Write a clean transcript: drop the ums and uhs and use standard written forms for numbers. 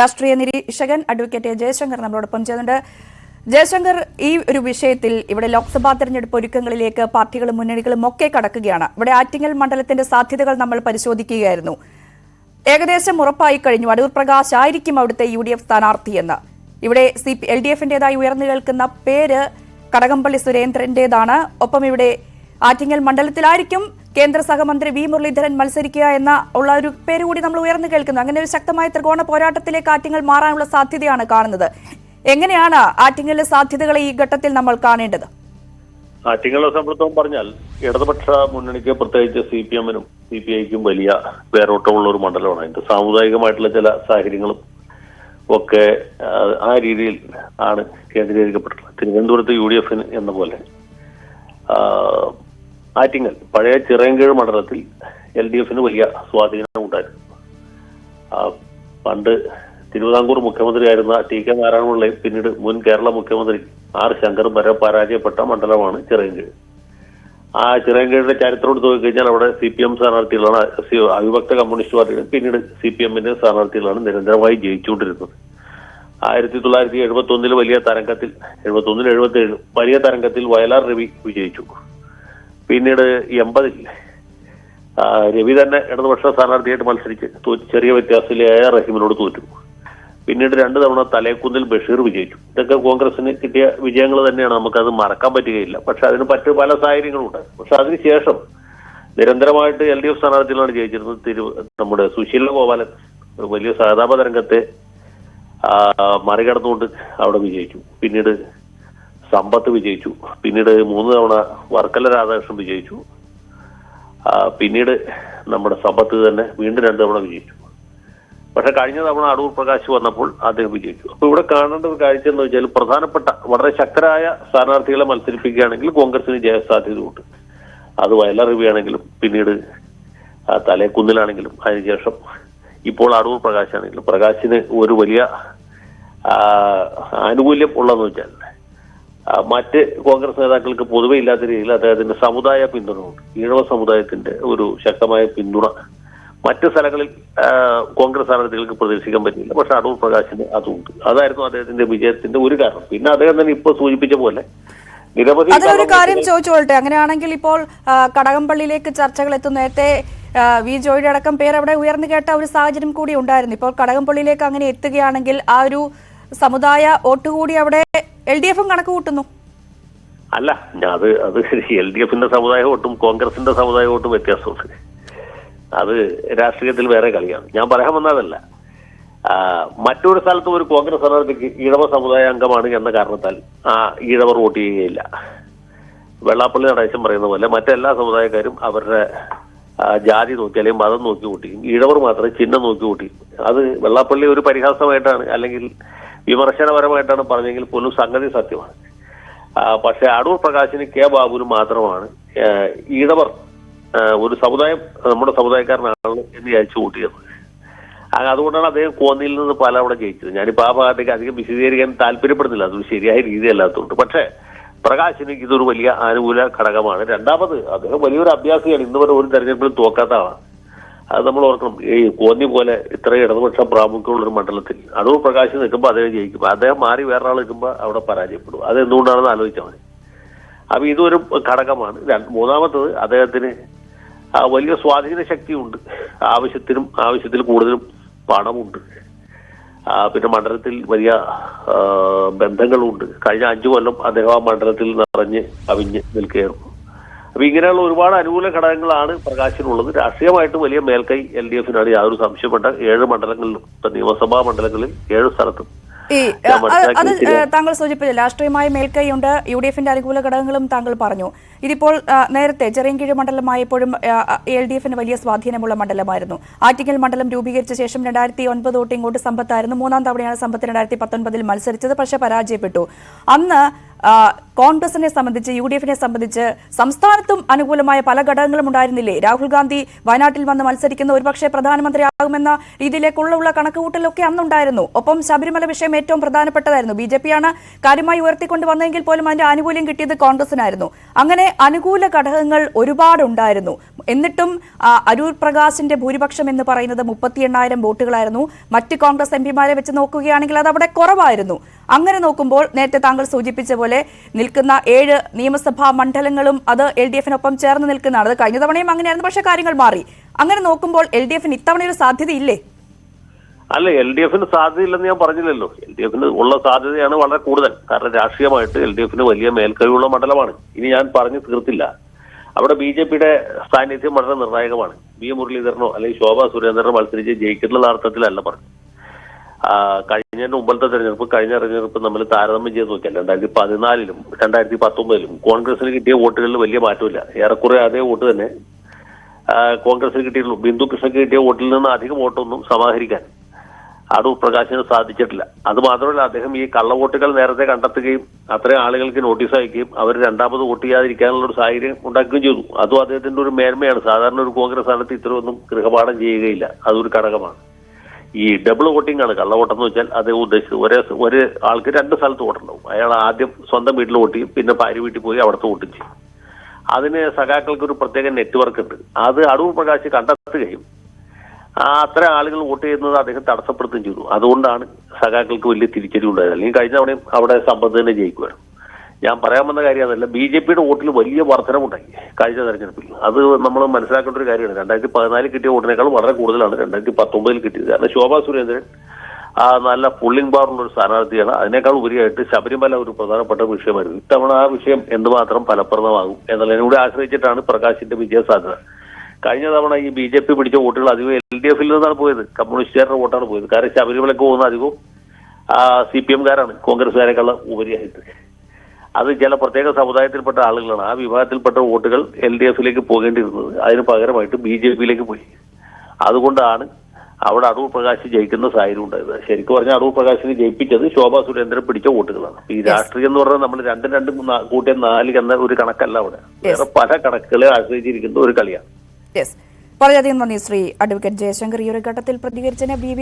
രാഷ്ട്രീയ നിരീക്ഷകൻ അഡ്വക്കേറ്റ് ജയശങ്കർ നമ്മളോടൊപ്പം ചേരുന്നുണ്ട്. ജയശങ്കർ, ഈ ഒരു വിഷയത്തിൽ ഇവിടെ ലോക്സഭാ തെരഞ്ഞെടുപ്പ് ഒരുക്കങ്ങളിലേക്ക് പാർട്ടികളും മുന്നണികളും ഒക്കെ കടക്കുകയാണ്. ഇവിടെ ആറ്റിങ്ങൽ മണ്ഡലത്തിന്റെ സാധ്യതകൾ നമ്മൾ പരിശോധിക്കുകയായിരുന്നു. ഏകദേശം ഉറപ്പായി കഴിഞ്ഞു അടൂർ പ്രകാശ് ആയിരിക്കും അവിടുത്തെ UDF സ്ഥാനാർത്ഥിയെന്ന്. ഇവിടെ LDF-ന്റേതായി ഉയർന്നു കേൾക്കുന്ന പേര് കടകംപള്ളി സുരേന്ദ്രന്റേതാണ്. ഒപ്പം ഇവിടെ ആറ്റിങ്ങൽ മണ്ഡലത്തിലായിരിക്കും കേന്ദ്ര സഹമന്ത്രി വി മുരളീധരൻ മത്സരിക്കുക എന്ന ഉള്ള ഒരു പേര് കൂടി നമ്മൾ ഉയർന്നു കേൾക്കുന്നു. അങ്ങനെ ഒരു ശക്തമായ ത്രികോണ പോരാട്ടത്തിലേക്ക് ആറ്റിങ്ങൽ മാറാനുള്ള സാധ്യതയാണ് കാണുന്നത്. എങ്ങനെയാണ് ആറ്റിങ്ങലിലെ സാധ്യതകളെ ഈ ഘട്ടത്തിൽ നമ്മൾ കാണേണ്ടത്? ആറ്റിങ്ങലെ സംബന്ധിച്ചോളം പറഞ്ഞാൽ ഇടതുപക്ഷ മുന്നണിക്ക് പ്രത്യേകിച്ച് CPM-നും CPI-ക്കും വലിയ വേരോട്ടമുള്ള ഒരു മണ്ഡലമാണ്. അതിന്റെ സാമുദായികമായിട്ടുള്ള ചില സാഹചര്യങ്ങളും ഒക്കെ ആ രീതിയിൽ ആണ് കേന്ദ്രീകരിക്കപ്പെട്ടിട്ടുള്ളത്. തിരുവനന്തപുരത്ത് UDF-ന് എന്ന പോലെ ആറ്റിങ്ങൽ പഴയ ചിറയൻകീഴ് മണ്ഡലത്തിൽ LDF-ന് വലിയ സ്വാധീനം ഉണ്ടായിരുന്നു. പണ്ട് തിരുവിതാംകൂർ മുഖ്യമന്ത്രിയായിരുന്ന TK നാരായണപിള്ളയും പിന്നീട് മുൻ കേരള മുഖ്യമന്ത്രി R ശങ്കറും വരെ പരാജയപ്പെട്ട മണ്ഡലമാണ് ചിറയൻകീഴ്. ആ ചിറയൻകീഴിന്റെ ചരിത്രം എടുത്ത് നോക്കിക്കഴിഞ്ഞാൽ അവിടെ CPM സ്ഥാനാർത്ഥികളാണ്, അവിഭക്ത കമ്മ്യൂണിസ്റ്റ് പാർട്ടികൾ പിന്നീട് CPM-ന്റെ സ്ഥാനാർത്ഥികളാണ് നിരന്തരമായി ജയിച്ചുകൊണ്ടിരുന്നത്. 1971 വലിയ തരംഗത്തിൽ 71-77 വലിയ തരംഗത്തിൽ വയലാർ രവി വിജയിച്ചു. പിന്നീട് 80 രവി തന്നെ ഇടതുപക്ഷ സ്ഥാനാർത്ഥിയായിട്ട് മത്സരിച്ച് ചെറിയ വ്യത്യാസത്തിൽ AR റഹീമിനോട് തോറ്റു. പിന്നീട് 2 തവണ തലേക്കുന്നിൽ ബഷീർ വിജയിച്ചു. ഇതൊക്കെ കോൺഗ്രസിന് കിട്ടിയ വിജയങ്ങൾ തന്നെയാണ്, നമുക്കത് മറക്കാൻ പറ്റുകയില്ല. പക്ഷെ അതിന് പല സാഹചര്യങ്ങളുണ്ട്. പക്ഷെ അതിനുശേഷം നിരന്തരമായിട്ട് LDF സ്ഥാനാർത്ഥികളാണ് ജയിച്ചിരുന്നത്. നമ്മുടെ സുശീല ഗോപാലൻ ഒരു വലിയ സഹതാപ തരംഗത്തെ മറികടന്നുകൊണ്ട് അവിടെ വിജയിച്ചു. പിന്നീട് സമ്പത്ത് വിജയിച്ചു. പിന്നീട് 3 തവണ വർക്കല രാധാകൃഷ്ണൻ വിജയിച്ചു. പിന്നീട് നമ്മുടെ സമ്പത്ത് തന്നെ വീണ്ടും 2 തവണ വിജയിച്ചു. പക്ഷെ കഴിഞ്ഞ തവണ അടൂർ പ്രകാശ് വന്നപ്പോൾ അദ്ദേഹം വിജയിച്ചു. അപ്പൊ ഇവിടെ കാണേണ്ട ഒരു കാഴ്ച എന്ന് വെച്ചാൽ പ്രധാനപ്പെട്ട വളരെ ശക്തരായ സ്ഥാനാർത്ഥികളെ മത്സരിപ്പിക്കുകയാണെങ്കിൽ കോൺഗ്രസിന് ജയസാധ്യതയുണ്ട്. അത് വയലാർ രവി ആണെങ്കിലും പിന്നീട് തലേക്കുന്നിലാണെങ്കിലും അതിനുശേഷം ഇപ്പോൾ അടൂർ പ്രകാശ് ആണെങ്കിലും പ്രകാശിന് ഒരു വലിയ ആനുകൂല്യം ഉള്ളതെന്ന് വെച്ചാൽ മറ്റ് കോൺഗ്രസ് നേതാക്കൾക്ക് പൊതുവെ ഇല്ലാത്ത രീതിയിൽ അദ്ദേഹത്തിന്റെ സമുദായ പിന്തുണയുണ്ട്. ഈഴവ സമുദായത്തിന്റെ ഒരു ശക്തമായ പിന്തുണ മറ്റ് സ്ഥലങ്ങളിൽ കോൺഗ്രസ് സ്ഥാനാർത്ഥികൾക്ക് പ്രതീക്ഷിക്കാൻ പറ്റില്ല. പക്ഷെ അടൂർ പ്രകാശിന് അതുണ്ട്. അതായിരുന്നു അദ്ദേഹത്തിന്റെ വിജയത്തിന്റെ ഒരു കാരണം. പിന്നെ അദ്ദേഹം തന്നെ ഇപ്പോൾ സൂചിപ്പിച്ച പോലെ നിരവധി അതിലൊരു കാര്യം ചോദിച്ചോളട്ടെ. അങ്ങനെയാണെങ്കിൽ ഇപ്പോൾ കടകംപള്ളിയിലേക്ക് ചർച്ചകൾ എത്തുന്നു. നേരത്തെ വി ജോയിയുടെ അടക്കം പേര് അവിടെ ഉയർന്നു കേട്ട ഒരു സാഹചര്യം കൂടി ഉണ്ടായിരുന്നു. ഇപ്പോൾ കടകംപള്ളിയിലേക്ക് അങ്ങനെ എത്തുകയാണെങ്കിൽ ആ ഒരു സമുദായ വോട്ട് കൂടി അവിടെ LDF-ഉം കണക്ക് കൂട്ടുന്നു. അല്ല, അത് LDF-ന്റെ സമുദായ വോട്ടും കോൺഗ്രസിന്റെ സമുദായ വോട്ടും വ്യത്യാസമുണ്ട്. അത് രാഷ്ട്രീയത്തിൽ വേറെ കളിയാണ്. ഞാൻ പറയാൻ വന്നതല്ല. മറ്റൊരു സ്ഥലത്തും ഒരു കോൺഗ്രസ് സ്ഥാനാർത്ഥിക്ക് ഈഴവ സമുദായ അംഗമാണ് എന്ന കാരണത്താൽ ആ ഈഴവർ വോട്ട് ചെയ്യുകയില്ല. വെള്ളാപ്പള്ളി നടേശൻ പറയുന്ന പോലെ മറ്റെല്ലാ സമുദായക്കാരും അവരുടെ ജാതി നോക്കി അല്ലെങ്കിൽ മതം നോക്കി വോട്ട് ചെയ്യും. ഈഴവർ മാത്രമേ ചിഹ്നം നോക്കി വോട്ട് ചെയ്യും. അത് വെള്ളാപ്പള്ളി ഒരു പരിഹാസമായിട്ടാണ് അല്ലെങ്കിൽ വിമർശനപരമായിട്ടാണ് പറഞ്ഞെങ്കിൽ പോലും സംഗതി സത്യമാണ്. പക്ഷെ അടൂർ പ്രകാശിന് K ബാബുവിന് മാത്രമാണ് ഈഴവർ ഒരു സമുദായം നമ്മുടെ സമുദായക്കാരനാണ് എന്ന് വിചാരിച്ചു വോട്ട് ചെയ്യുന്നത്. അതുകൊണ്ടാണ് അദ്ദേഹം കോന്നിയിൽ നിന്ന് അവിടെ ജയിച്ചത്. ഞാനിപ്പോൾ ആ ഭാഗത്തേക്ക് അധികം വിശദീകരിക്കാൻ താല്പര്യപ്പെടുന്നില്ല, അതൊരു ശരിയായ രീതിയല്ലാത്തതുകൊണ്ട്. പക്ഷേ പ്രകാശിന് ഇതൊരു വലിയ അനുകൂല ഘടകമാണ്. രണ്ടാമത് അദ്ദേഹം വലിയൊരു അഭ്യാസിയാണ്. ഇന്ന് വരെ ഒരു തെരഞ്ഞെടുപ്പിൽ തോക്കാത്ത ആളാണ്. അത് നമ്മൾ ഓർക്കണം. ഈ കോന്നി പോലെ ഇത്രയും ഇടതുപക്ഷ പ്രാമുഖ്യമുള്ളൊരു മണ്ഡലത്തിൽ അടൂർ പ്രകാശ് നിൽക്കുമ്പോൾ അദ്ദേഹം ജയിക്കും. അദ്ദേഹം മാറി വേറൊരാൾ നിൽക്കുമ്പോൾ അവിടെ പരാജയപ്പെടും. അത് എന്തുകൊണ്ടാണെന്ന് ആലോചിച്ചാൽ മതി. അപ്പൊ ഇതൊരു ഘടകമാണ്. മൂന്നാമത്തത് അദ്ദേഹത്തിന് വലിയ സ്വാധീന ശക്തിയുണ്ട്. ആവശ്യത്തിൽ കൂടുതലും പണമുണ്ട്. പിന്നെ മണ്ഡലത്തിൽ വലിയ ബന്ധങ്ങളുണ്ട്. കഴിഞ്ഞ 5 കൊല്ലം അദ്ദേഹം ആ മണ്ഡലത്തിൽ നിറഞ്ഞ് കവിഞ്ഞ് നിൽക്കുകയായിരുന്നു. അപ്പൊ ഇങ്ങനെയുള്ള ഒരുപാട് അനുകൂല ഘടകങ്ങളാണ് പ്രകാശിനുള്ളത്. രാഷ്ട്രീയമായിട്ട് വലിയ മേൽക്കൈ LDF-നാണ്, യാതൊരു സംശയപ്പെട്ട 7 മണ്ഡലങ്ങളിലും നിയമസഭാ മണ്ഡലങ്ങളിൽ 7 സ്ഥലത്തും. അത് താങ്കൾ സൂചിപ്പിച്ചു രാഷ്ട്രീയമായ മേൽക്കൈയുണ്ട്, UDF-ന്റെ അനുകൂല ഘടകങ്ങളും താങ്കൾ പറഞ്ഞു. ഇതിപ്പോൾ നേരത്തെ ചിറയൻകീഴ് മണ്ഡലമായപ്പോഴും LDF-ന് വലിയ സ്വാധീനമുള്ള മണ്ഡലമായിരുന്നു. ആറ്റിങ്ങൽ മണ്ഡലം രൂപീകരിച്ച ശേഷം 2009 തൊട്ട് ഇങ്ങോട്ട് സമ്പത്തായിരുന്നു. 3ാം തവണയാണ് സമ്പത്ത് 2019 മത്സരിച്ചത്, പക്ഷെ പരാജയപ്പെട്ടു. അന്ന് കോൺഗ്രസിനെ സംബന്ധിച്ച് UDF-നെ സംബന്ധിച്ച് സംസ്ഥാനത്തും അനുകൂലമായ പല ഘടകങ്ങളും ഉണ്ടായിരുന്നില്ലേ? രാഹുൽ ഗാന്ധി വയനാട്ടിൽ വന്ന് മത്സരിക്കുന്ന ഒരുപക്ഷെ പ്രധാനമന്ത്രിയാകുമെന്ന രീതിയിലേക്കുള്ള കണക്കുകൂട്ടലൊക്കെ അന്നുണ്ടായിരുന്നു. ഒപ്പം ശബരിമല വിഷയം ഏറ്റവും പ്രധാനപ്പെട്ടതായിരുന്നു. BJP-യാണ് കാര്യമായി ഉയർത്തിക്കൊണ്ട് വന്നെങ്കിൽ പോലും അതിന്റെ ആനുകൂല്യം കിട്ടിയത് കോൺഗ്രസിനായിരുന്നു. അങ്ങനെ അനുകൂല ഘടകങ്ങൾ ഒരുപാടുണ്ടായിരുന്നു. എന്നിട്ടും അരൂർ പ്രകാശിന്റെ ഭൂരിപക്ഷം എന്ന് പറയുന്നത് 38,000 വോട്ടുകളായിരുന്നു. മറ്റ് കോൺഗ്രസ് MP-മാരെ വെച്ച് നോക്കുകയാണെങ്കിൽ അത് അവിടെ കുറവായിരുന്നു. അങ്ങനെ നോക്കുമ്പോൾ നേരത്തെ താങ്കൾ സൂചിപ്പിച്ച പോലെ നിൽക്കുന്ന 7 നിയമസഭാ മണ്ഡലങ്ങളും അത് LDF-നൊപ്പം ചേർന്ന് നിൽക്കുന്നതാണ്. അത് കഴിഞ്ഞ തവണയും അങ്ങനെയായിരുന്നു, പക്ഷേ കാര്യങ്ങൾ മാറി. അങ്ങനെ നോക്കുമ്പോൾ LDF-ന് ഇത്തവണ ഒരു സാധ്യതയില്ലേ? അല്ല, LDF-ന് സാധ്യതയില്ലെന്ന് ഞാൻ പറഞ്ഞില്ലല്ലോ. LDF-ന് ഉള്ള സാധ്യതയാണ് വളരെ കൂടുതൽ. കാരണം രാഷ്ട്രീയമായിട്ട് LDF-ന് വലിയ മേൽക്കൈയുള്ള മണ്ഡലമാണ്. ഇനി ഞാൻ പറഞ്ഞു തീർത്തില്ല. അവിടെ BJP-യുടെ സാന്നിധ്യം വളരെ നിർണായകമാണ്. V. മുരളീധരനോ അല്ലെങ്കിൽ ശോഭാ സുരേന്ദ്രനോ മത്സരിച്ച് ജയിക്കുന്ന അർത്ഥത്തിലല്ല പറഞ്ഞു. കഴിഞ്ഞ മുമ്പത്തെ തെരഞ്ഞെടുപ്പ് നമ്മൾ താരതമ്യം ചെയ്ത് നോക്കിയാൽ 2014-ലും 2019-ലും കോൺഗ്രസിന് കിട്ടിയ വോട്ടുകളിൽ വലിയ മാറ്റമില്ല. ഏറെക്കുറെ അതേ വോട്ട് തന്നെ കോൺഗ്രസിന് കിട്ടിയുള്ളൂ. ബിന്ദു കൃഷ്ണയ്ക്ക് കിട്ടിയ വോട്ടിൽ നിന്ന് അധികം വോട്ടൊന്നും സമാഹരിക്കാൻ അടൂർ പ്രകാശിന് സാധിച്ചിട്ടില്ല. അത് മാത്രമല്ല, അദ്ദേഹം ഈ കള്ളവോട്ടുകൾ നേരത്തെ കണ്ടെത്തുകയും അത്രയും ആളുകൾക്ക് നോട്ടീസ് അയക്കുകയും അവർ രണ്ടാമത് വോട്ട് ചെയ്യാതിരിക്കാനുള്ള ഒരു സാഹചര്യം ഉണ്ടാക്കുകയും ചെയ്തു. അതും അദ്ദേഹത്തിന്റെ ഒരു മേന്മയാണ്. സാധാരണ ഒരു കോൺഗ്രസ് സ്ഥാനത്ത് ഇത്രയൊന്നും ഗൃഹപാഠം ചെയ്യുകയില്ല. അതൊരു ഘടകമാണ്. ഈ ഡബിൾ വോട്ടിംഗ് ആണ് കള്ളവോട്ടെന്ന് വെച്ചാൽ. അത് ഉദ്ദേശിച്ചത് ഒരു ആൾക്ക് 2 സ്ഥലത്ത് വോട്ടുണ്ടാവും. അയാൾ ആദ്യം സ്വന്തം വീട്ടിൽ വോട്ട് ചെയ്യും, പിന്നെ ഭാര്യ വീട്ടിൽ പോയി അവിടുത്തെ വോട്ടും ചെയ്യും. അതിന് സഖാക്കൾക്ക് ഒരു പ്രത്യേക നെറ്റ്വർക്ക് ഉണ്ട്. അത് അടൂർ പ്രകാശ് കണ്ടെത്തുകയും അത്ര ആളുകൾ വോട്ട് ചെയ്യുന്നത് അദ്ദേഹം തടസ്സപ്പെടുത്തുകയും ചെയ്തു. അതുകൊണ്ടാണ് സഖാക്കൾക്ക് വലിയ തിരിച്ചടിവുണ്ടായത്. അല്ലെങ്കിൽ കഴിഞ്ഞ തവണയും അവിടെ സമ്പത്ത് തന്നെ ജയിക്കുമായിരുന്നു. ഞാൻ പറയാൻ വന്ന കാര്യം അതല്ല, BJP-യുടെ വോട്ടിൽ വലിയ വർധനമുണ്ടായി കഴിഞ്ഞ തെരഞ്ഞെടുപ്പിൽ. അത് നമ്മൾ മനസ്സിലാക്കേണ്ട ഒരു കാര്യമാണ്. 2014 കിട്ടിയ വോട്ടിനേക്കാൾ വളരെ കൂടുതലാണ് 2019 കിട്ടിയത്. കാരണം ശോഭാ സുരേന്ദ്രൻ നല്ല പുള്ളിംഗ് പവറുള്ള ഒരു സ്ഥാനാർത്ഥിയാണ്. അതിനേക്കാൾ ഉപരിയായിട്ട് ശബരിമല ഒരു പ്രധാനപ്പെട്ട വിഷയമായിരുന്നു. ഇത്തവണ ആ വിഷയം എന്തുമാത്രം ഫലപ്രദമാകും എന്നതിനൂടെ ആശ്രയിച്ചിട്ടാണ് പ്രകാശിന്റെ വിജയ സാധ്യത. കഴിഞ്ഞ തവണ ഈ BJP പിടിച്ച വോട്ടുകൾ അധികം LDF-ൽ നിന്നാണ് പോയത്. കമ്മ്യൂണിസ്റ്റുകാരുടെ വോട്ടാണ് പോയത്. കാരണം ശബരിമലക്ക് പോകുന്ന അധികവും CPM-കാരാണ് കോൺഗ്രസ്സുകാരെക്കാൾ ഉപരിയായിട്ട്. അത് ചില പ്രത്യേക സമുദായത്തിൽപ്പെട്ട ആളുകളാണ്. ആ വിഭാഗത്തിൽപ്പെട്ട വോട്ടുകൾ LDF-ലേക്ക് പോകേണ്ടിയിരുന്നത് അതിന് പകരമായിട്ട് BJP-യിലേക്ക് പോയി. അതുകൊണ്ടാണ് അവിടെ അടൂർ പ്രകാശ് ജയിക്കുന്ന സാഹചര്യം ഉണ്ടായത്. ശരിക്കും പറഞ്ഞാൽ അടൂർ പ്രകാശിനെ ജയിപ്പിച്ചത് ശോഭാ സുരേന്ദ്രൻ പിടിച്ച വോട്ടുകളാണ്. ഈ രാഷ്ട്രീയം എന്ന് പറഞ്ഞാൽ നമ്മൾ 2 കൂട്ടിയ 4 എന്ന ഒരു കണക്കല്ല. അവിടെ വേറെ പല കണക്കുകളെ ആശ്രയിച്ചിരിക്കുന്ന ഒരു കളിയാണ്. വളരെയധികം നന്ദി ശ്രീ അഡ്വക്കേറ്റ് ജയശങ്കർ. ഈ ഒരു ഘട്ടത്തിൽ പ്രതികരിച്ചതിന് BV